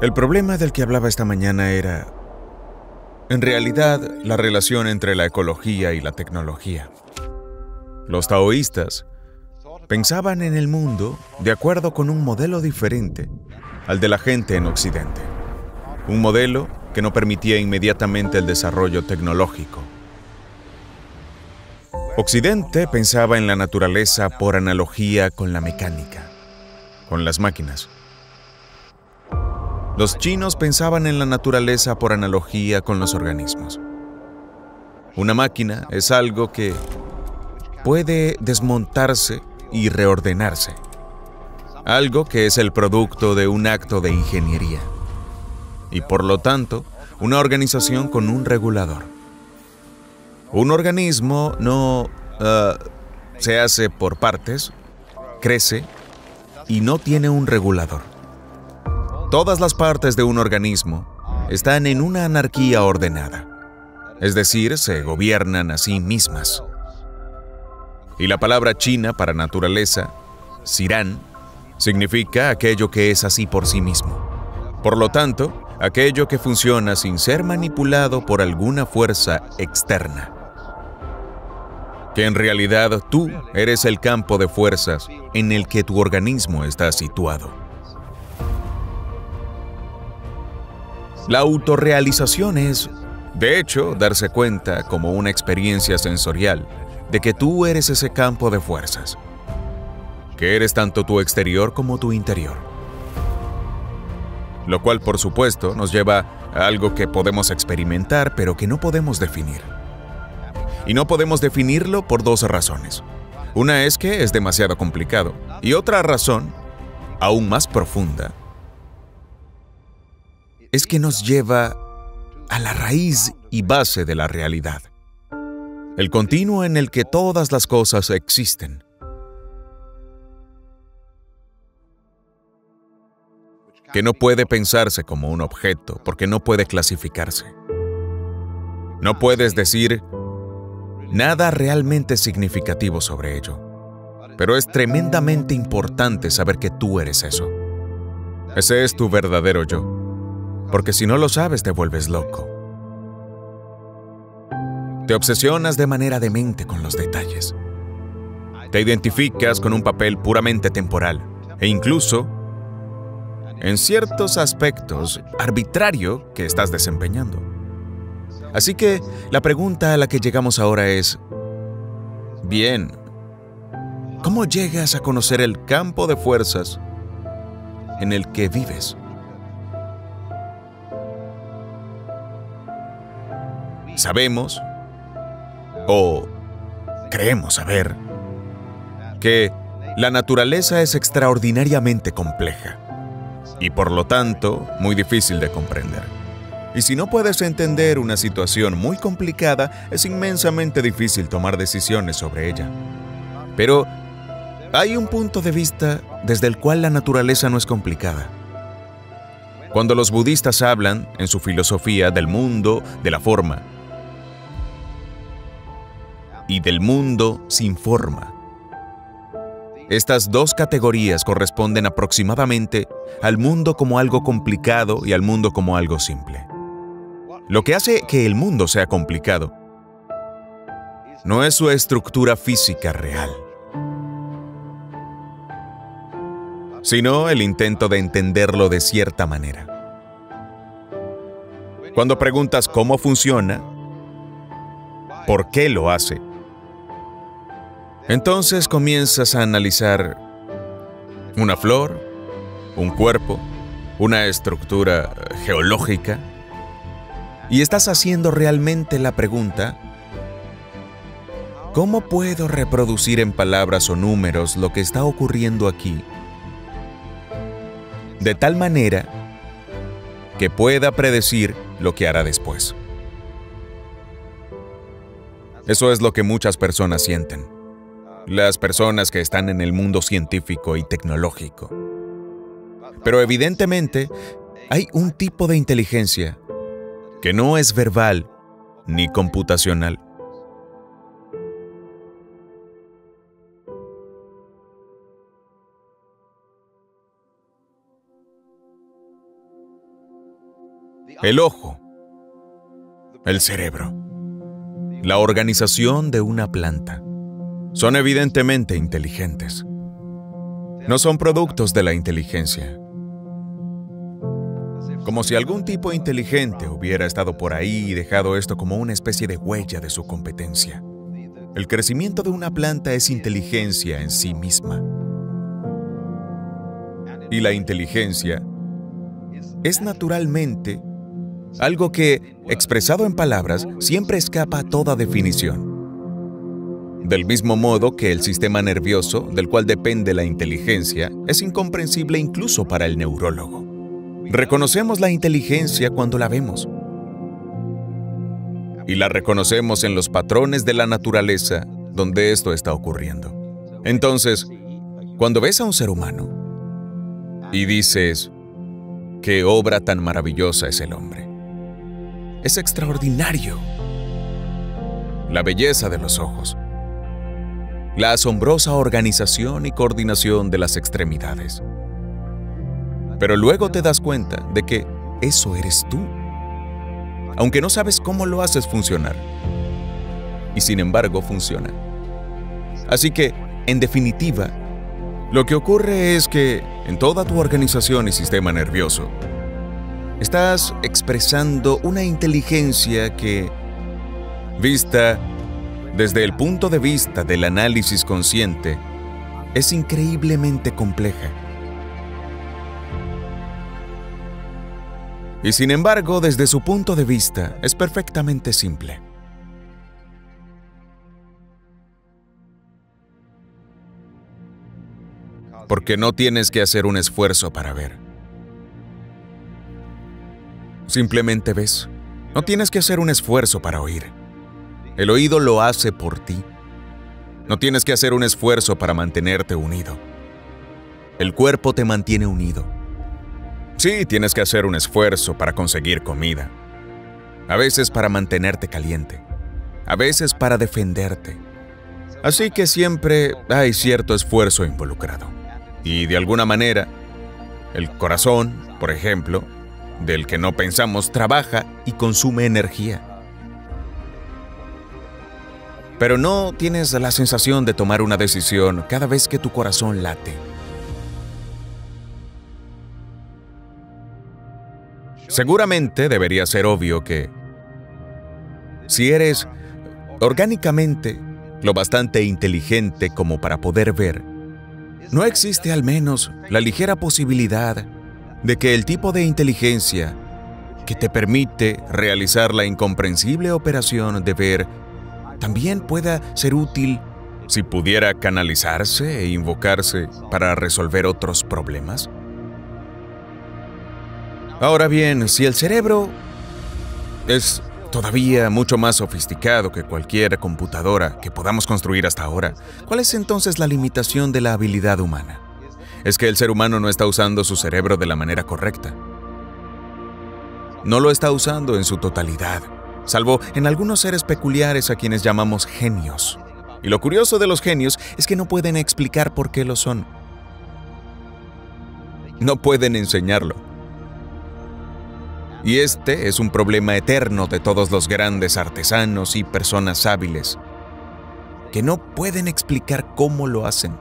El problema del que hablaba esta mañana era, en realidad, la relación entre la ecología y la tecnología. Los taoístas pensaban en el mundo de acuerdo con un modelo diferente al de la gente en Occidente. Un modelo que no permitía inmediatamente el desarrollo tecnológico. Occidente pensaba en la naturaleza por analogía con la mecánica, con las máquinas. Los chinos pensaban en la naturaleza por analogía con los organismos. Una máquina es algo que puede desmontarse y reordenarse. Algo que es el producto de un acto de ingeniería. Y por lo tanto, una organización con un regulador. Un organismo no se hace por partes, crece y no tiene un regulador. Todas las partes de un organismo están en una anarquía ordenada, es decir, se gobiernan a sí mismas. Y la palabra china para naturaleza, Zhiran, significa aquello que es así por sí mismo. Por lo tanto, aquello que funciona sin ser manipulado por alguna fuerza externa. Que en realidad tú eres el campo de fuerzas en el que tu organismo está situado. La autorrealización es, de hecho, darse cuenta como una experiencia sensorial de que tú eres ese campo de fuerzas, que eres tanto tu exterior como tu interior. Lo cual, por supuesto, nos lleva a algo que podemos experimentar, pero que no podemos definir. Y no podemos definirlo por dos razones. Una es que es demasiado complicado, y otra razón, aún más profunda, es que nos lleva a la raíz y base de la realidad. El continuo en el que todas las cosas existen. Que no puede pensarse como un objeto porque no puede clasificarse. No puedes decir nada realmente significativo sobre ello. Pero es tremendamente importante saber que tú eres eso. Ese es tu verdadero yo. Porque si no lo sabes, te vuelves loco. Te obsesionas de manera demente con los detalles. Te identificas con un papel puramente temporal e incluso, en ciertos aspectos, arbitrario que estás desempeñando. Así que la pregunta a la que llegamos ahora es, bien, ¿cómo llegas a conocer el campo de fuerzas en el que vives? Sabemos, o creemos saber, que la naturaleza es extraordinariamente compleja y por lo tanto muy difícil de comprender. Y si no puedes entender una situación muy complicada, es inmensamente difícil tomar decisiones sobre ella. Pero hay un punto de vista desde el cual la naturaleza no es complicada. Cuando los budistas hablan, en su filosofía, del mundo, de la forma, y del mundo sin forma. Estas dos categorías corresponden aproximadamente al mundo como algo complicado y al mundo como algo simple. Lo que hace que el mundo sea complicado no es su estructura física real, sino el intento de entenderlo de cierta manera. Cuando preguntas cómo funciona, por qué lo hace, entonces comienzas a analizar una flor, un cuerpo, una estructura geológica, y estás haciendo realmente la pregunta, ¿cómo puedo reproducir en palabras o números lo que está ocurriendo aquí? De tal manera que pueda predecir lo que hará después. Eso es lo que muchas personas sienten. Las personas que están en el mundo científico y tecnológico. Pero evidentemente, hay un tipo de inteligencia que no es verbal ni computacional. el ojo, el cerebro, la organización de una planta. Son evidentemente inteligentes. No son productos de la inteligencia. Como si algún tipo inteligente hubiera estado por ahí y dejado esto como una especie de huella de su competencia. El crecimiento de una planta es inteligencia en sí misma. Y la inteligencia es naturalmente algo que, expresado en palabras, siempre escapa a toda definición. Del mismo modo que el sistema nervioso, del cual depende la inteligencia, es incomprensible incluso para el neurólogo. Reconocemos la inteligencia cuando la vemos. Y la reconocemos en los patrones de la naturaleza donde esto está ocurriendo. Entonces, cuando ves a un ser humano y dices, ¿qué obra tan maravillosa es el hombre? Es extraordinario. La belleza de los ojos. La asombrosa organización y coordinación de las extremidades. Pero luego te das cuenta de que eso eres tú, aunque no sabes cómo lo haces funcionar. Y sin embargo funciona. Así que, en definitiva, lo que ocurre es que en toda tu organización y sistema nervioso, estás expresando una inteligencia que, vista desde el punto de vista del análisis consciente, es increíblemente compleja. Y sin embargo, desde su punto de vista, es perfectamente simple. Porque no tienes que hacer un esfuerzo para ver. Simplemente ves. No tienes que hacer un esfuerzo para oír. El oído lo hace por ti. No tienes que hacer un esfuerzo para mantenerte unido. El cuerpo te mantiene unido. Sí, tienes que hacer un esfuerzo para conseguir comida. A veces para mantenerte caliente. A veces para defenderte. Así que siempre hay cierto esfuerzo involucrado. Y de alguna manera, el corazón, por ejemplo, del que no pensamos, trabaja y consume energía. Pero no tienes la sensación de tomar una decisión cada vez que tu corazón late. Seguramente debería ser obvio que si eres orgánicamente lo bastante inteligente como para poder ver, no existe al menos la ligera posibilidad de que el tipo de inteligencia que te permite realizar la incomprensible operación de ver también pueda ser útil si pudiera canalizarse e invocarse para resolver otros problemas. Ahora bien, si el cerebro es todavía mucho más sofisticado que cualquier computadora que podamos construir hasta ahora, ¿cuál es entonces la limitación de la habilidad humana? Es que el ser humano no está usando su cerebro de la manera correcta. No lo está usando en su totalidad, salvo en algunos seres peculiares a quienes llamamos genios. Y lo curioso de los genios es que no pueden explicar por qué lo son. No pueden enseñarlo. Y este es un problema eterno de todos los grandes artesanos y personas hábiles, que no pueden explicar cómo lo hacen.